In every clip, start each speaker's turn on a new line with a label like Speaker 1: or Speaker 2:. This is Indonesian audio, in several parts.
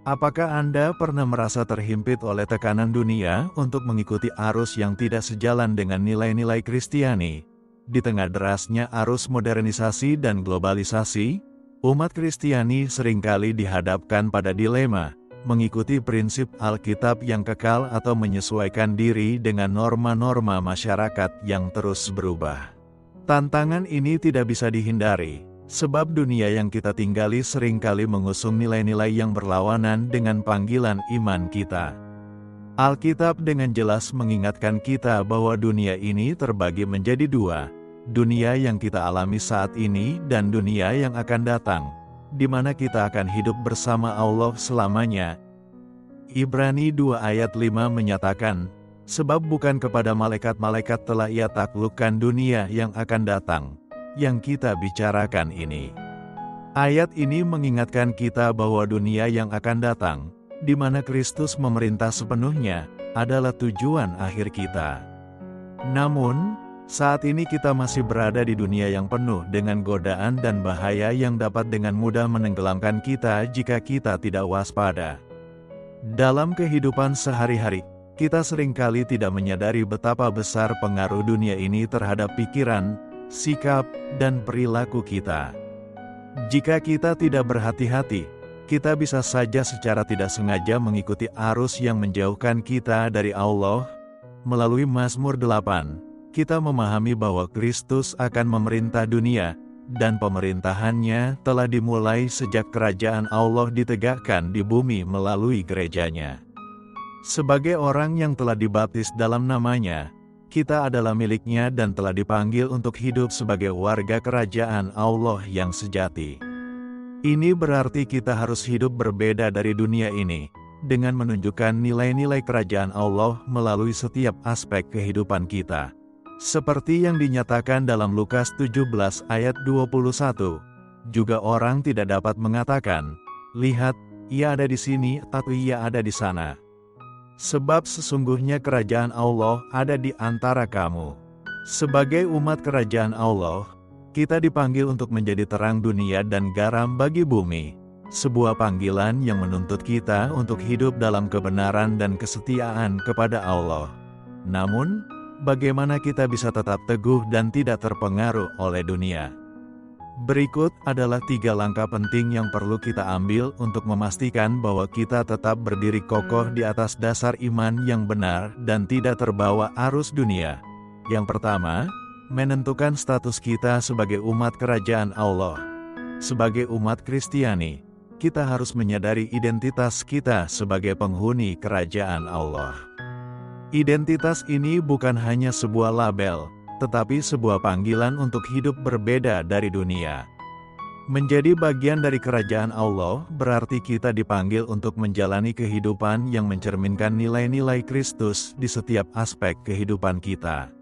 Speaker 1: Apakah Anda pernah merasa terhimpit oleh tekanan dunia untuk mengikuti arus yang tidak sejalan dengan nilai-nilai Kristiani? Di tengah derasnya arus modernisasi dan globalisasi, umat Kristiani seringkali dihadapkan pada dilema, mengikuti prinsip Alkitab yang kekal atau menyesuaikan diri dengan norma-norma masyarakat yang terus berubah. Tantangan ini tidak bisa dihindari, sebab dunia yang kita tinggali seringkali mengusung nilai-nilai yang berlawanan dengan panggilan iman kita. Alkitab dengan jelas mengingatkan kita bahwa dunia ini terbagi menjadi dua, dunia yang kita alami saat ini dan dunia yang akan datang, di mana kita akan hidup bersama Allah selamanya. Ibrani 2 ayat 5 menyatakan, sebab bukan kepada malaikat-malaikat telah ia taklukkan dunia yang akan datang, yang kita bicarakan ini. Ayat ini mengingatkan kita bahwa dunia yang akan datang, di mana Kristus memerintah sepenuhnya, adalah tujuan akhir kita. Namun, saat ini kita masih berada di dunia yang penuh dengan godaan dan bahaya yang dapat dengan mudah menenggelamkan kita jika kita tidak waspada. Dalam kehidupan sehari-hari, kita seringkali tidak menyadari betapa besar pengaruh dunia ini terhadap pikiran, sikap, dan perilaku kita. Jika kita tidak berhati-hati, kita bisa saja secara tidak sengaja mengikuti arus yang menjauhkan kita dari Allah. Melalui Mazmur 8, kita memahami bahwa Kristus akan memerintah dunia, dan pemerintahannya telah dimulai sejak kerajaan Allah ditegakkan di bumi melalui gerejanya. Sebagai orang yang telah dibaptis dalam namanya, kita adalah miliknya dan telah dipanggil untuk hidup sebagai warga kerajaan Allah yang sejati. Ini berarti kita harus hidup berbeda dari dunia ini, dengan menunjukkan nilai-nilai kerajaan Allah melalui setiap aspek kehidupan kita. Seperti yang dinyatakan dalam Lukas 17 ayat 21, juga orang tidak dapat mengatakan, lihat, ia ada di sini atau ia ada di sana. Sebab sesungguhnya kerajaan Allah ada di antara kamu. Sebagai umat kerajaan Allah, kita dipanggil untuk menjadi terang dunia dan garam bagi bumi. Sebuah panggilan yang menuntut kita untuk hidup dalam kebenaran dan kesetiaan kepada Allah. Namun, bagaimana kita bisa tetap teguh dan tidak terpengaruh oleh dunia? Berikut adalah 3 langkah penting yang perlu kita ambil untuk memastikan bahwa kita tetap berdiri kokoh di atas dasar iman yang benar dan tidak terbawa arus dunia. Yang pertama, menentukan status kita sebagai umat kerajaan Allah. Sebagai umat Kristiani, kita harus menyadari identitas kita sebagai penghuni kerajaan Allah. Identitas ini bukan hanya sebuah label, tetapi sebuah panggilan untuk hidup berbeda dari dunia. Menjadi bagian dari kerajaan Allah berarti kita dipanggil untuk menjalani kehidupan yang mencerminkan nilai-nilai Kristus di setiap aspek kehidupan kita.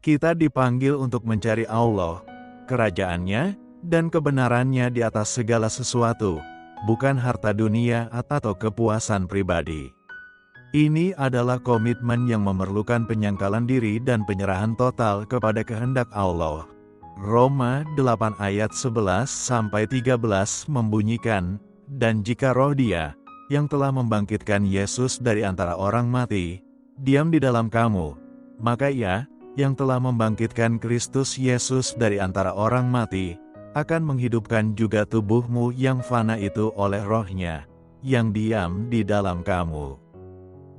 Speaker 1: Kita dipanggil untuk mencari Allah, kerajaannya, dan kebenarannya di atas segala sesuatu, bukan harta dunia atau kepuasan pribadi. Ini adalah komitmen yang memerlukan penyangkalan diri dan penyerahan total kepada kehendak Allah. Roma 8 ayat 11-13 membunyikan, dan jika roh Dia, yang telah membangkitkan Yesus dari antara orang mati, diam di dalam kamu, maka Ia, yang telah membangkitkan Kristus Yesus dari antara orang mati, akan menghidupkan juga tubuhmu yang fana itu oleh roh-Nya, yang diam di dalam kamu.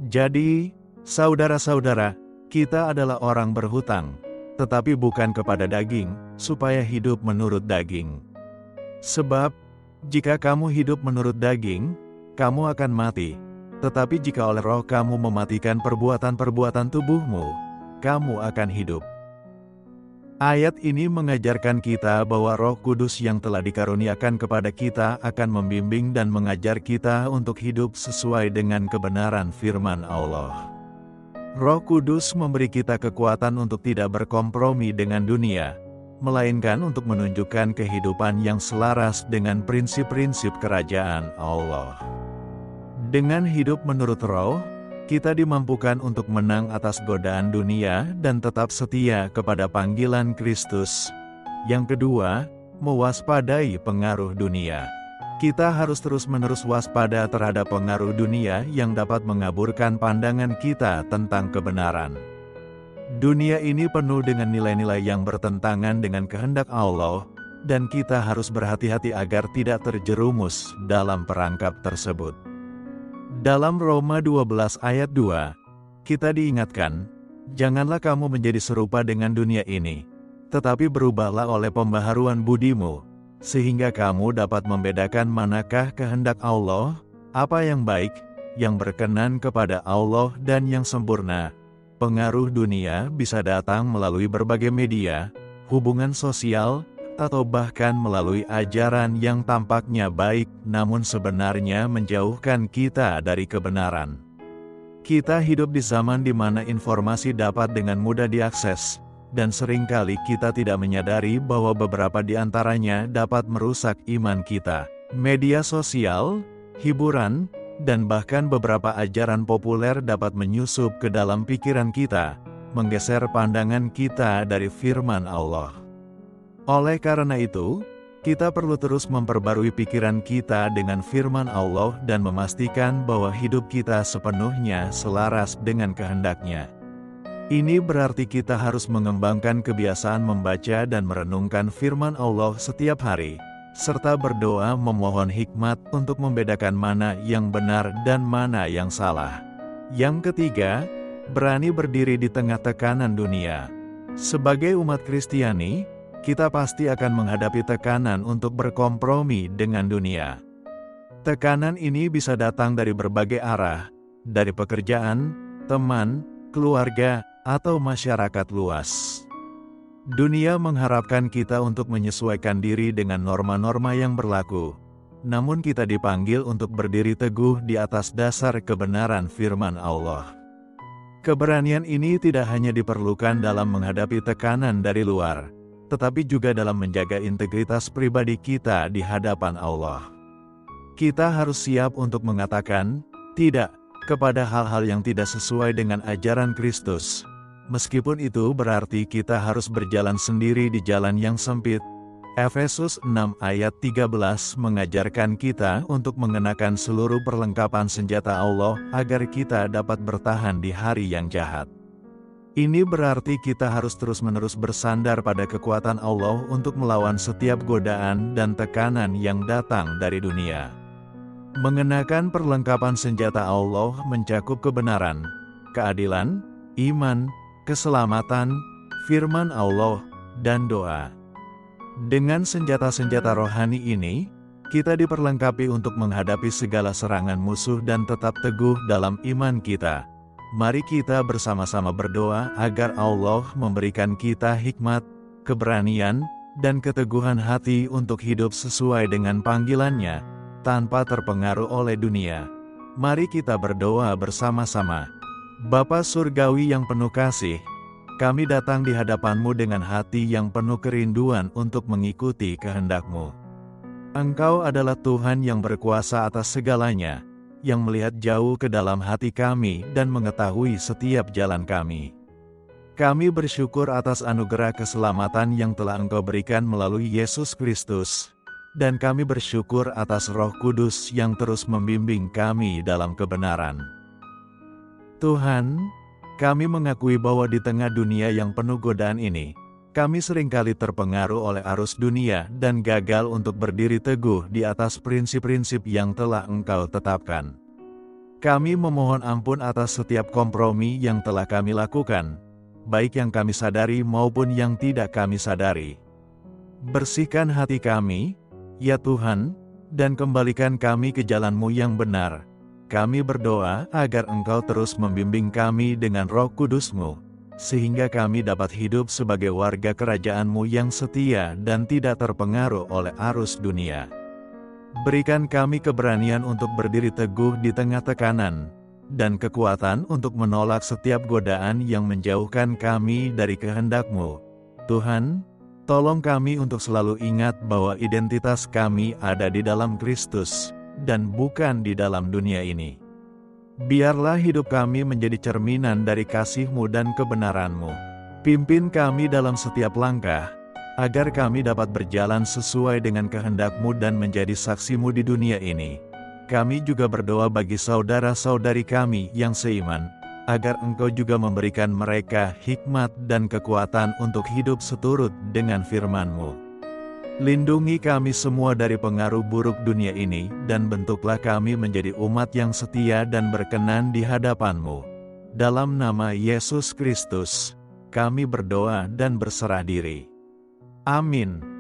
Speaker 1: Jadi, saudara-saudara, kita adalah orang berhutang, tetapi bukan kepada daging, supaya hidup menurut daging. Sebab, jika kamu hidup menurut daging, kamu akan mati. Tetapi jika oleh roh kamu mematikan perbuatan-perbuatan tubuhmu, kamu akan hidup. Ayat ini mengajarkan kita bahwa Roh Kudus yang telah dikaruniakan kepada kita akan membimbing dan mengajar kita untuk hidup sesuai dengan kebenaran firman Allah. Roh Kudus memberi kita kekuatan untuk tidak berkompromi dengan dunia, melainkan untuk menunjukkan kehidupan yang selaras dengan prinsip-prinsip kerajaan Allah. Dengan hidup menurut Roh, kita dimampukan untuk menang atas godaan dunia dan tetap setia kepada panggilan Kristus. Yang kedua, mewaspadai pengaruh dunia. Kita harus terus-menerus waspada terhadap pengaruh dunia yang dapat mengaburkan pandangan kita tentang kebenaran. Dunia ini penuh dengan nilai-nilai yang bertentangan dengan kehendak Allah, dan kita harus berhati-hati agar tidak terjerumus dalam perangkap tersebut. Dalam Roma 12 ayat 2, kita diingatkan, "Janganlah kamu menjadi serupa dengan dunia ini, tetapi berubahlah oleh pembaharuan budimu, sehingga kamu dapat membedakan manakah kehendak Allah, apa yang baik, yang berkenan kepada Allah dan yang sempurna." Pengaruh dunia bisa datang melalui berbagai media, hubungan sosial, atau bahkan melalui ajaran yang tampaknya baik namun sebenarnya menjauhkan kita dari kebenaran. Kita hidup di zaman di mana informasi dapat dengan mudah diakses, dan seringkali kita tidak menyadari bahwa beberapa di antaranya dapat merusak iman kita. Media sosial, hiburan, dan bahkan beberapa ajaran populer dapat menyusup ke dalam pikiran kita, menggeser pandangan kita dari firman Allah. Oleh karena itu, kita perlu terus memperbarui pikiran kita dengan firman Allah dan memastikan bahwa hidup kita sepenuhnya selaras dengan kehendak-Nya. Ini berarti kita harus mengembangkan kebiasaan membaca dan merenungkan firman Allah setiap hari, serta berdoa memohon hikmat untuk membedakan mana yang benar dan mana yang salah. Yang ketiga, berani berdiri di tengah tekanan dunia. Sebagai umat Kristiani, kita pasti akan menghadapi tekanan untuk berkompromi dengan dunia. Tekanan ini bisa datang dari berbagai arah, dari pekerjaan, teman, keluarga, atau masyarakat luas. Dunia mengharapkan kita untuk menyesuaikan diri dengan norma-norma yang berlaku, namun kita dipanggil untuk berdiri teguh di atas dasar kebenaran firman Allah. Keberanian ini tidak hanya diperlukan dalam menghadapi tekanan dari luar, tetapi juga dalam menjaga integritas pribadi kita di hadapan Allah. Kita harus siap untuk mengatakan tidak kepada hal-hal yang tidak sesuai dengan ajaran Kristus. Meskipun itu berarti kita harus berjalan sendiri di jalan yang sempit. Efesus 6 ayat 13 mengajarkan kita untuk mengenakan seluruh perlengkapan senjata Allah agar kita dapat bertahan di hari yang jahat. Ini berarti kita harus terus-menerus bersandar pada kekuatan Allah untuk melawan setiap godaan dan tekanan yang datang dari dunia. Mengenakan perlengkapan senjata Allah mencakup kebenaran, keadilan, iman, keselamatan, firman Allah, dan doa. Dengan senjata-senjata rohani ini, kita diperlengkapi untuk menghadapi segala serangan musuh dan tetap teguh dalam iman kita. Mari kita bersama-sama berdoa agar Allah memberikan kita hikmat, keberanian, dan keteguhan hati untuk hidup sesuai dengan panggilan-Nya, tanpa terpengaruh oleh dunia. Mari kita berdoa bersama-sama. Bapa Surgawi yang penuh kasih, kami datang di hadapan-Mu dengan hati yang penuh kerinduan untuk mengikuti kehendak-Mu. Engkau adalah Tuhan yang berkuasa atas segalanya, yang melihat jauh ke dalam hati kami dan mengetahui setiap jalan kami. Kami bersyukur atas anugerah keselamatan yang telah Engkau berikan melalui Yesus Kristus, dan kami bersyukur atas Roh Kudus yang terus membimbing kami dalam kebenaran. Tuhan, kami mengakui bahwa di tengah dunia yang penuh godaan ini, kami seringkali terpengaruh oleh arus dunia dan gagal untuk berdiri teguh di atas prinsip-prinsip yang telah Engkau tetapkan. Kami memohon ampun atas setiap kompromi yang telah kami lakukan, baik yang kami sadari maupun yang tidak kami sadari. Bersihkan hati kami, ya Tuhan, dan kembalikan kami ke jalan-Mu yang benar. Kami berdoa agar Engkau terus membimbing kami dengan Roh Kudus-Mu, sehingga kami dapat hidup sebagai warga kerajaan-Mu yang setia dan tidak terpengaruh oleh arus dunia. Berikan kami keberanian untuk berdiri teguh di tengah tekanan, dan kekuatan untuk menolak setiap godaan yang menjauhkan kami dari kehendak-Mu. Tuhan, tolong kami untuk selalu ingat bahwa identitas kami ada di dalam Kristus, dan bukan di dalam dunia ini. Biarlah hidup kami menjadi cerminan dari kasih-Mu dan kebenaran-Mu. Pimpin kami dalam setiap langkah, agar kami dapat berjalan sesuai dengan kehendak-Mu dan menjadi saksi-Mu di dunia ini. Kami juga berdoa bagi saudara-saudari kami yang seiman, agar Engkau juga memberikan mereka hikmat dan kekuatan untuk hidup seturut dengan firman-Mu. Lindungi kami semua dari pengaruh buruk dunia ini, dan bentuklah kami menjadi umat yang setia dan berkenan di hadapan-Mu. Dalam nama Yesus Kristus, kami berdoa dan berserah diri. Amin.